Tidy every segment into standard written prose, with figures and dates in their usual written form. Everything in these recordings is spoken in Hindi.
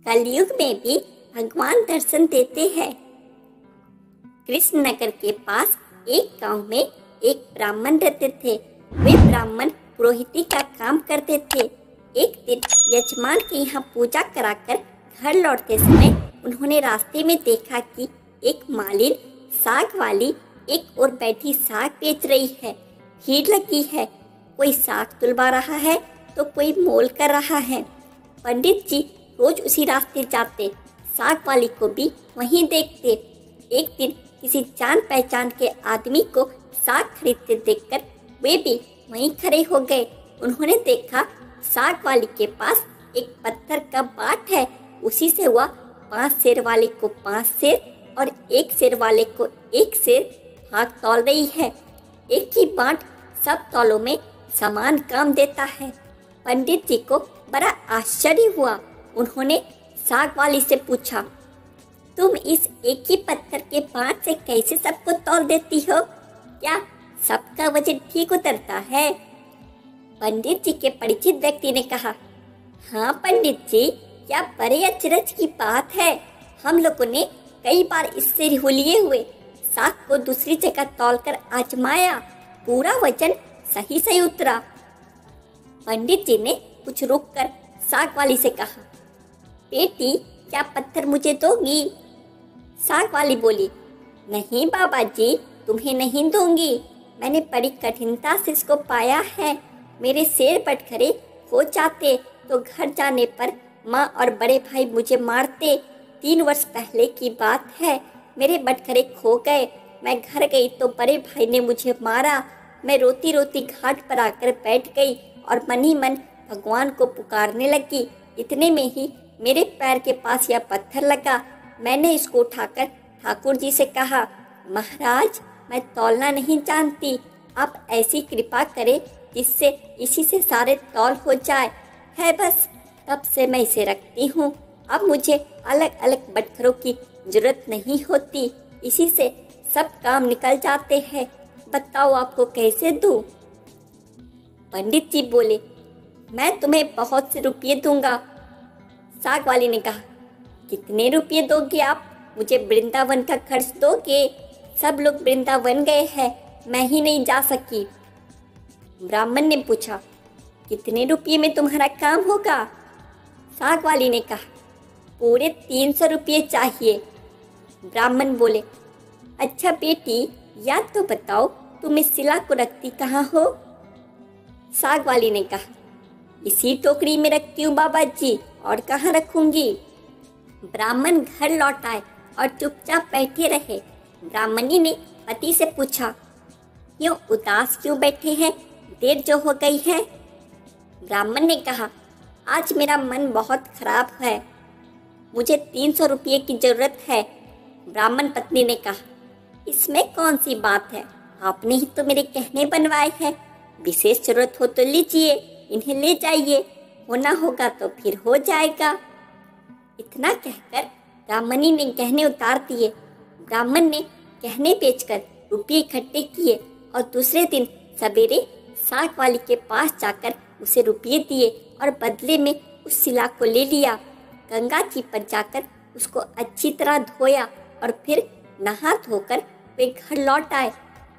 कलयुग में भी भगवान दर्शन देते हैं। कृष्णनगर के पास एक गांव में एक ब्राह्मण रहते थे। वे ब्राह्मण पुरोहिती का काम करते थे। एक दिन यजमान के यहाँ पूजा कराकर घर लौटते समय उन्होंने रास्ते में देखा कि एक मालिन साग वाली एक और बैठी साग बेच रही है। भीड़ लगी है, कोई साग तुलवा रहा है तो कोई मोल कर रहा है। पंडित जी रोज उसी रास्ते जाते, साग वाली को भी वहीं देखते। एक दिन किसी जान पहचान के आदमी को साग खरीदते देखकर वे भी वहीं खड़े हो गए। उन्होंने देखा साग वाली के पास एक पत्थर का बाट है, उसी से वह 5 सेर वाले को 5 सेर और 1 सेर वाले को 1 सेर भाग तौल रही है। एक ही बाट सब तौलों में समान काम देता है। पंडित जी को बड़ा आश्चर्य हुआ। उन्होंने साग वाली से पूछा, तुम इस एक ही पत्थर के बाट से कैसे सबको तौल देती हो? क्या सबका वजन ठीक उतरता है? पंडित जी के परिचित व्यक्ति ने कहा, हाँ पंडित जी, क्या बड़े अचरज की बात है। हम लोगों ने कई बार इससे हुलिये हुए साग को दूसरी जगह तौलकर आजमाया, पूरा वजन सही सही उतरा। पंडित जी ने कुछ रुककर साग वाली से कहा, बेटी क्या पत्थर मुझे दोगी? साग वाली बोली, नहीं बाबा जी, तुम्हें नहीं दूंगी। मैंने बड़ी कठिनता से इसको पाया है। मेरे शेर बटखरे हो जाते तो घर जाने पर माँ और बड़े भाई मुझे मारते। 3 वर्ष पहले की बात है, मेरे बटखरे खो गए। मैं घर गई तो बड़े भाई ने मुझे मारा। मैं रोती रोती घाट पर आकर बैठ गई और मन ही मन भगवान को पुकारने लगी। इतने में ही मेरे पैर के पास यह पत्थर लगा। मैंने इसको उठाकर ठाकुर जी से कहा, महाराज मैं तौलना नहीं जानती, आप ऐसी कृपा करें जिससे इसी से सारे तौल हो जाए है बस। तब से मैं इसे रखती हूँ। अब मुझे अलग अलग बटखरों की जरूरत नहीं होती, इसी से सब काम निकल जाते हैं। बताओ आपको कैसे दूँ? पंडित जी बोले, मैं तुम्हें बहुत से रुपये दूंगा। साग वाली ने कहा, कितने रुपये दोगे आप? मुझे वृंदावन का खर्च दोगे? सब लोग वृंदावन गए हैं, मैं ही नहीं जा सकी। ब्राह्मण ने पूछा, कितने रुपये में तुम्हारा काम होगा? साग वाली ने कहा, पूरे 300 रुपये चाहिए। ब्राह्मण बोले, अच्छा बेटी याद तो बताओ, तुम इस शिला को रखती कहाँ हो? साग वाली ने कहा, इसी टोकरी में रखती हूँ बाबा जी, और कहाँ रखूंगी? ब्राह्मण घर लौट आए और चुपचाप बैठे रहे। ब्राह्मणी ने पति से पूछा, क्यों उदास क्यों बैठे हैं? देर जो हो गई है। ब्राह्मण ने कहा, आज मेरा मन बहुत खराब है, मुझे 300 रुपये की जरूरत है। ब्राह्मण पत्नी ने कहा, इसमें कौन सी बात है, आपने ही तो मेरे कहने बनवाए हैं। विशेष जरूरत हो तो लीजिए, इन्हें ले जाइए, होना होगा तो फिर हो जाएगा। इतना कहकर ब्राह्मणी ने गहने उतार दिए। ब्राह्मण ने गहने बेचकर रुपये इकट्ठे किए और दूसरे दिन सवेरे साग वाली के पास जाकर उसे रुपये दिए और बदले में उस शिला को ले लिया। गंगा जी पर जाकर उसको अच्छी तरह धोया और फिर नहा धोकर वे घर लौट आए।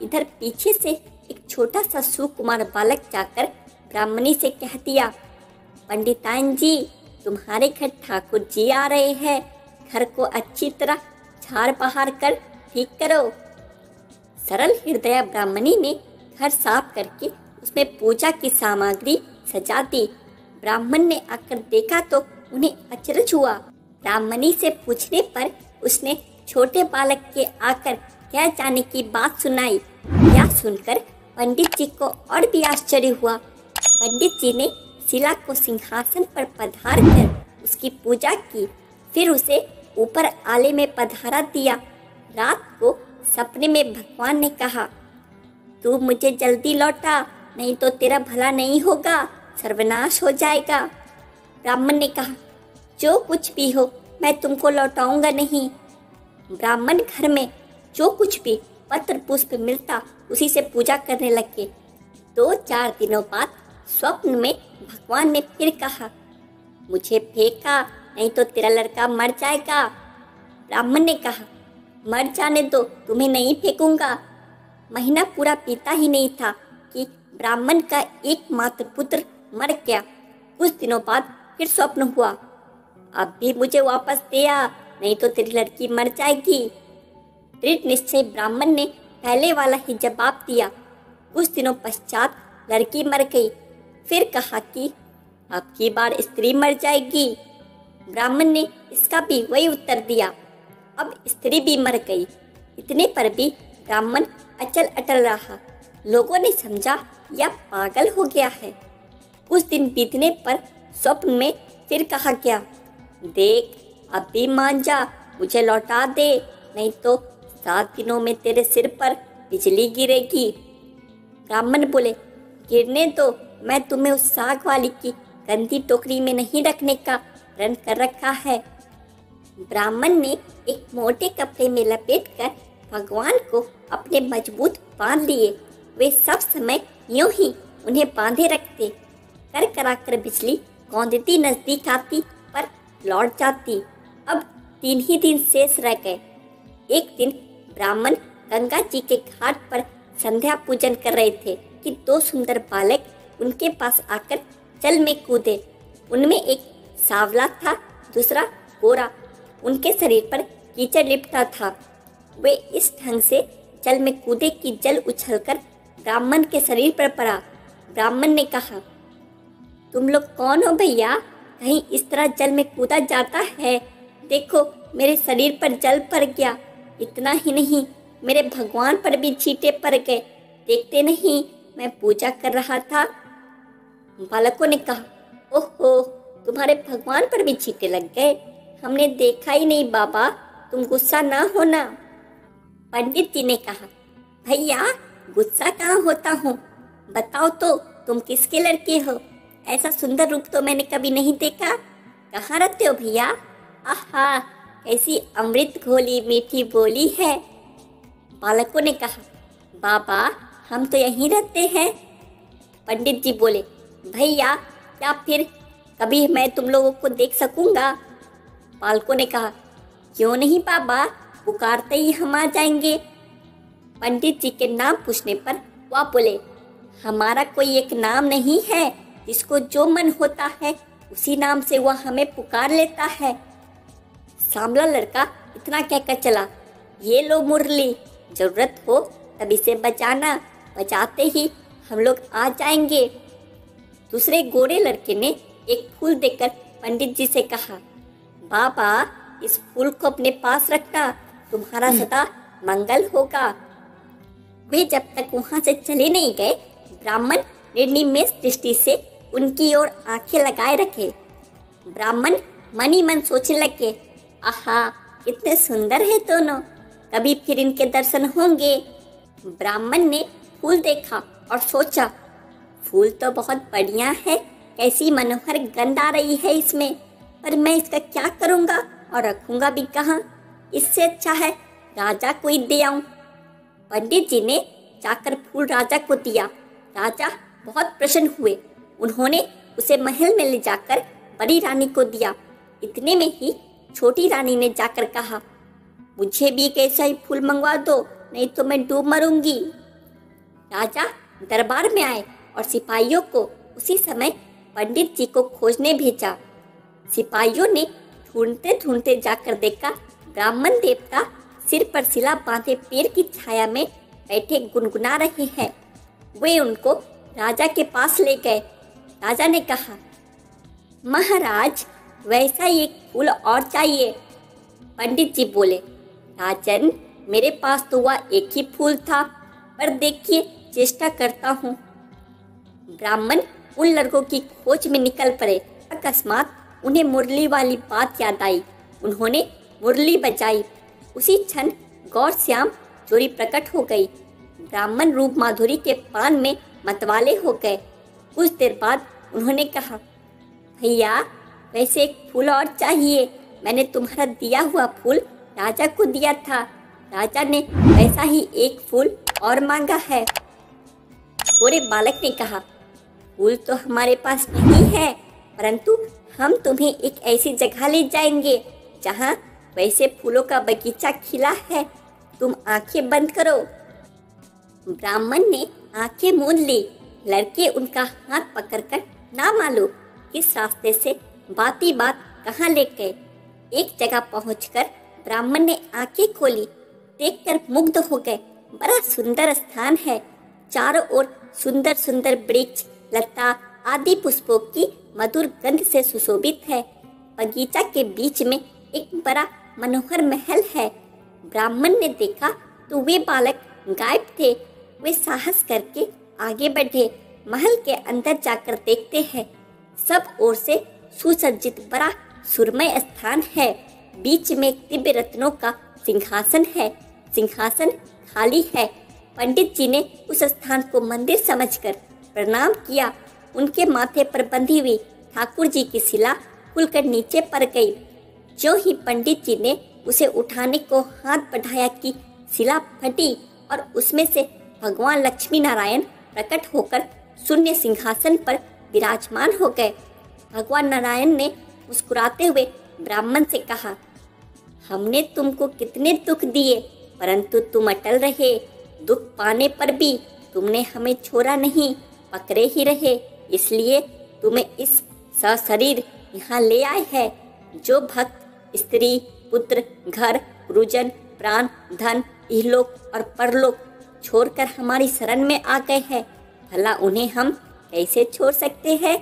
इधर पीछे से एक छोटा सा सुकुमार बालक जाकर ब्राह्मणी से कह दिया, पंडिताइन जी, तुम्हारे घर ठाकुर जी आ रहे हैं, घर को अच्छी तरह झाड़ बहार कर ठीक करो। सरल हृदय ब्राह्मणी ने घर साफ करके उसमें पूजा की सामग्री सजा दी। ब्राह्मण ने आकर देखा तो उन्हें अचरज हुआ। ब्राह्मणी से पूछने पर उसने छोटे बालक के आकर क्या जाने की बात सुनाई। यह सुनकर पंडित जी को और भी आश्चर्य हुआ। पंडित जी ने शिला को सिंहासन पर पधार कर उसकी पूजा की, फिर उसे ऊपर आले में पधारा दिया। रात को सपने में भगवान ने कहा, तू मुझे जल्दी लौटा, नहीं तो तेरा भला नहीं होगा, सर्वनाश हो जाएगा। ब्राह्मण ने कहा, जो कुछ भी हो मैं तुमको लौटाऊंगा नहीं। ब्राह्मण घर में जो कुछ भी पत्र पुष्प मिलता उसी से पूजा करने लगे। 2-4 दिनों बाद स्वप्न में भगवान ने फिर कहा, मुझे फेंका नहीं तो तेरा लड़का मर जाएगा। ब्राह्मण ने कहा, मर जाने दो, तुम्हें नहीं फेंकूंगा। महीना पूरा बीता ही नहीं था कि ब्राह्मण का एकमात्र पुत्र मर गया। कुछ दिनों बाद फिर स्वप्न हुआ, अब भी मुझे वापस दे आ, नहीं तो तेरी लड़की मर जाएगी। दृढ़ निश्चय ब्राह्मण ने पहले वाला ही जवाब दिया। कुछ दिनों पश्चात लड़की मर गई। फिर कहा कि अब की बार स्त्री मर जाएगी। ब्राह्मण ने इसका भी वही उत्तर दिया। अब स्त्री भी मर गई। इतने पर भी ब्राह्मण अचल अटल रहा। लोगों ने समझा यह पागल हो गया है। कुछ दिन बीतने पर स्वप्न में फिर कहा गया, देख अब भी मान जा, मुझे लौटा दे, नहीं तो 7 दिनों में तेरे सिर पर बिजली गिरेगी। ब्राह्मण बोले, गिरने दो, मैं तुम्हें उस साग वाली की गंदी टोकरी में नहीं रखने का प्रण कर रखा है। ब्राह्मण ने एक मोटे कपड़े में लपेटकर भगवान को अपने मजबूत बांध लिए। वे सब समय यूं ही उन्हें बांधे रखते। कर कराकर बिजली कौंधती नजदीक आती पर लौट जाती। अब 3 ही दिन शेष रह गए। एक दिन ब्राह्मण गंगा जी के घाट पर संध्या पूजन कर रहे थे कि 2 सुंदर बालक उनके पास आकर जल में कूदे। उनमें एक सांवला था, दूसरा गोरा। उनके शरीर पर कीचड़ लिपटा था। वे इस ढंग से जल में कूदे कि जल उछलकर ब्राह्मण के शरीर पर पड़ा। ब्राह्मण ने कहा, तुम लोग कौन हो भैया, कहीं इस तरह जल में कूदा जाता है? देखो मेरे शरीर पर जल पड़ गया। इतना ही नहीं, मेरे भगवान पर भी छींटे पड़ गए। देखते नहीं, मैं पूजा कर रहा था। बालकों ने कहा, ओहो, तुम्हारे भगवान पर भी छींटे लग गए? हमने देखा ही नहीं बाबा, तुम गुस्सा ना होना। पंडित जी ने कहा, भैया गुस्सा कहाँ होता हूँ, बताओ तो तुम किसके लड़के हो? ऐसा सुंदर रूप तो मैंने कभी नहीं देखा। कहाँ रहते हो भैया? आहा, कैसी अमृत घोली मीठी बोली है। बालकों ने कहा, बाबा हम तो यहीं रहते हैं। पंडित जी बोले, भैया क्या फिर कभी मैं तुम लोगों को देख सकूंगा? बालकों ने कहा, क्यों नहीं बाबा, पुकारते ही हम आ जाएंगे। पंडित जी के नाम पूछने पर वह बोले, हमारा कोई एक नाम नहीं है, जिसको जो मन होता है उसी नाम से वह हमें पुकार लेता है। सांवला लड़का इतना कहकर चला, ये लो मुरली, जरूरत हो तब इसे बजाना, बजाते ही हम लोग आ जाएंगे। दूसरे गोरे लड़के ने एक फूल देकर पंडित जी से कहा, बाबा इस फूल को अपने पास रखना, तुम्हारा सदा मंगल होगा। वे जब तक वहां से चले नहीं गए, ब्राह्मण निर्निमेष दृष्टि से उनकी ओर आंखें लगाए रखे। ब्राह्मण मन ही मन सोचने लगे, आहा कितने सुंदर है दोनों, कभी फिर इनके दर्शन होंगे। ब्राह्मण ने फूल देखा और सोचा, फूल तो बहुत बढ़िया है, कैसी मनोहर गंध आ रही है इसमें, पर मैं इसका क्या करूँगा और रखूँगा भी कहाँ? इससे अच्छा है राजा को ही दे आऊं। पंडित जी ने जाकर फूल राजा को दिया। राजा बहुत प्रसन्न हुए। उन्होंने उसे महल में ले जाकर बड़ी रानी को दिया। इतने में ही छोटी रानी ने जाकर कहा, मुझे भी एक ऐसा ही फूल मंगवा दो, नहीं तो मैं डूब मरूंगी। राजा दरबार में आए और सिपाहियों को उसी समय पंडित जी को खोजने भेजा। सिपाहियों ने ढूंढते ढूंढते जाकर देखा, ब्राह्मण देवता सिर पर सिला बांधे पेड़ की छाया में बैठे गुनगुना रहे हैं। वे उनको राजा के पास ले गए। राजा ने कहा, महाराज वैसा ही एक फूल और चाहिए। पंडित जी बोले, राजन मेरे पास तो वह एक ही फूल था, पर देखिए चेष्टा करता हूँ। ब्राह्मण उन लड़कों की खोज में निकल पड़े। अकस्मात उन्हें मुरली वाली बात याद आई। उन्होंने मुरली बजाई। उसी क्षण गौर श्याम जोड़ी प्रकट हो गई। ब्राह्मण रूप माधुरी के पान में मतवाले हो गए। कुछ देर बाद उन्होंने कहा, भैया वैसे एक फूल और चाहिए, मैंने तुम्हारा दिया हुआ फूल राजा को दिया था, राजा ने वैसा ही एक फूल और मांगा है। गोरे बालक ने कहा, फूल तो हमारे पास नहीं है, परंतु हम तुम्हें एक ऐसी जगह ले जाएंगे जहाँ वैसे फूलों का बगीचा खिला है। तुम आंखें बंद करो। ब्राह्मण ने आंखें मूंद ली। लड़के उनका हाथ पकड़कर ना मालूम किस रास्ते से बाती बात कहाँ ले गए। एक जगह पहुंचकर ब्राह्मण ने आंखें खोली, देखकर मुग्ध हो गए। बड़ा सुंदर स्थान है। चारों ओर सुंदर सुंदर वृक्ष, लता आदि पुष्पों की मधुर गंध से सुशोभित है। बगीचा के बीच में एक बड़ा मनोहर महल है। ब्राह्मण ने देखा तो वे बालक गायब थे। वे साहस करके आगे बढ़े। महल के अंदर जाकर देखते हैं, सब ओर से सुसज्जित बड़ा सुरमय स्थान है। बीच में एक दिव्य रत्नों का सिंहासन है। सिंहासन खाली है। पंडित जी ने उस स्थान को मंदिर समझकर प्रणाम किया। उनके माथे पर बंधी हुई ठाकुर जी की शिला खुलकर नीचे पड़ गई। जो ही पंडित जी ने उसे उठाने को हाथ बढ़ाया कि शिला फटी और उसमें से भगवान लक्ष्मी नारायण प्रकट होकर शून्य सिंहासन पर विराजमान हो गए। भगवान नारायण ने मुस्कुराते हुए ब्राह्मण से कहा, हमने तुमको कितने दुख दिए, परंतु तुम अटल रहे। दुख पाने पर भी तुमने हमें छोड़ा नहीं, पकड़े ही रहे। इसलिए तुम्हें इस सशरीर यहाँ ले आए हैं। जो भक्त स्त्री, पुत्र, घर, गुरुजन, प्राण, धन, इहलोक और परलोक छोड़कर हमारी शरण में आ गए हैं, भला उन्हें हम कैसे छोड़ सकते हैं।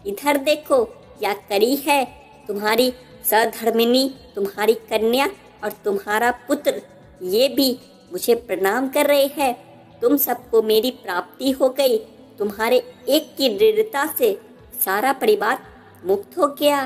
इधर देखो, क्या करी है तुम्हारी सधर्मिणी, तुम्हारी कन्या और तुम्हारा पुत्र, ये भी मुझे प्रणाम कर रहे हैं। तुम सबको मेरी प्राप्ति हो गई। तुम्हारे एक की दृढ़ता से सारा परिवार मुक्त हो गया।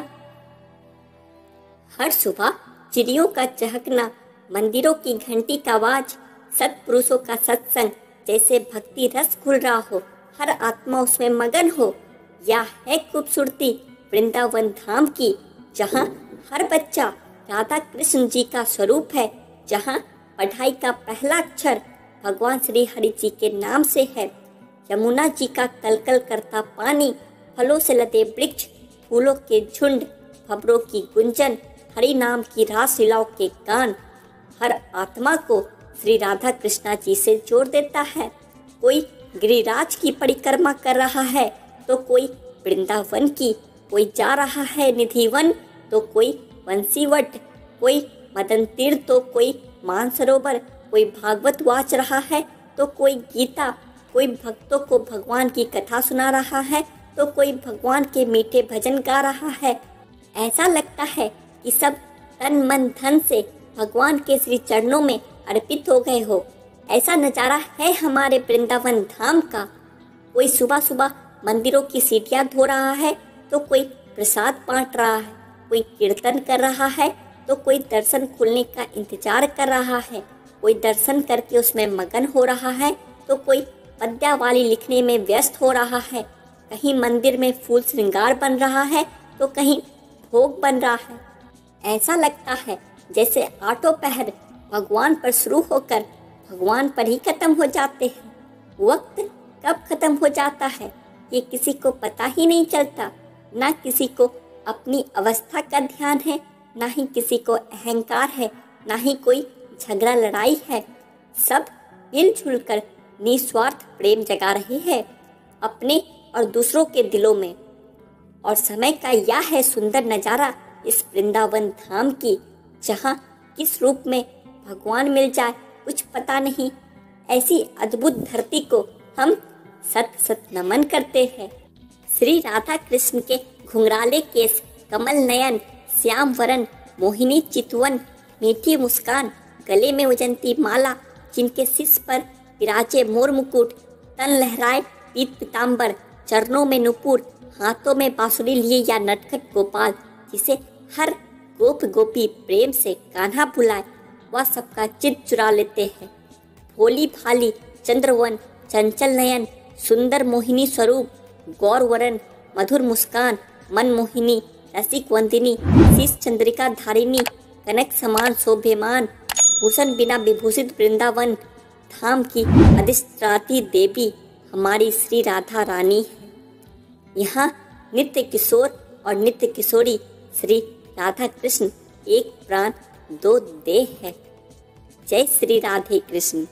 हर सुबह चिड़ियों का चहकना, मंदिरों की घंटी का आवाज, सत्पुरुषों का सत्संग, जैसे भक्ति रस घुल रहा हो, हर आत्मा उसमें मगन हो। यह है खूबसूरती वृंदावन धाम की, जहाँ हर बच्चा राधा कृष्ण जी का स्वरूप है, जहाँ पढ़ाई का पहला अक्षर भगवान श्री हरि जी के नाम से है। यमुना जी का कलकल करता पानी, फलों से लदे वृक्ष, फूलों के झुंड, भंवरों की गुंजन, हरि नाम की रासलीलाओं के गान, हर आत्मा को श्री राधा कृष्णा जी से जोड़ देता है। कोई गिरिराज की परिक्रमा कर रहा है तो कोई वृंदावन की, कोई जा रहा है निधिवन तो कोई बंसीवट, कोई मदन तीर्थ तो कोई मानसरोवर, कोई भागवत वाच रहा है तो कोई गीता, कोई भक्तों को भगवान की कथा सुना रहा है तो कोई भगवान के मीठे भजन गा रहा है। ऐसा लगता है कि सब तन मन धन से भगवान के श्री चरणों में अर्पित हो गए हो। ऐसा नज़ारा है हमारे वृंदावन धाम का। कोई सुबह सुबह मंदिरों की सीढ़ियाँ धो रहा है तो कोई प्रसाद बांट रहा है, कोई कीर्तन कर रहा है तो कोई दर्शन खुलने का इंतजार कर रहा है, कोई दर्शन करके उसमें मगन हो रहा है तो कोई पद्यावली लिखने में व्यस्त हो रहा है। कहीं मंदिर में फूल श्रृंगार बन रहा है तो कहीं भोग बन रहा है। ऐसा लगता है जैसे आठों पहर भगवान पर शुरू होकर भगवान पर ही खत्म हो जाते हैं। वक्त कब खत्म हो जाता है ये किसी को पता ही नहीं चलता। ना किसी को अपनी अवस्था का ध्यान है, ना ही किसी को अहंकार है, ना ही कोई झगड़ा लड़ाई है। सब मिलजुल कर निस्वार्थ प्रेम जगा रहे हैं अपने और दूसरों के दिलों में। और समय का यह है सुंदर नज़ारा इस वृंदावन धाम की, जहाँ किस रूप में भगवान मिल जाए कुछ पता नहीं। ऐसी अद्भुत धरती को हम सत सत नमन करते हैं। श्री राधा कृष्ण के घुंघराले केस, कमल नयन, श्याम वरण, मोहिनी चितवन, मीठी मुस्कान, गले में उजंती माला, जिनके शीश पर विराजे मोर मुकुट, तन लहराए पीत पीताम्बर, चरणों में नुपुर, हाथों में बांसुरी लिए या नटखट गोपाल, जिसे हर गोप गोपी प्रेम से कान्हा बुलाए, वह सबका चित्त चुरा लेते हैं। भोली भाली चंद्रवन, चंचल नयन, सुंदर मोहिनी स्वरूप, गौर वरण, मधुर मुस्कान, मन मोहिनी, रसिक वंदिनी, शीश चंद्रिका धारिणी, कनक समान शोभेमान, भूषण बिना विभूषित वृंदावन धाम की अधिष्ठात्री देवी हमारी श्री राधा रानी है। यहाँ नित्य किशोर और नित्य किशोरी श्री राधा कृष्ण एक प्राण दो देह है। जय श्री राधे कृष्ण।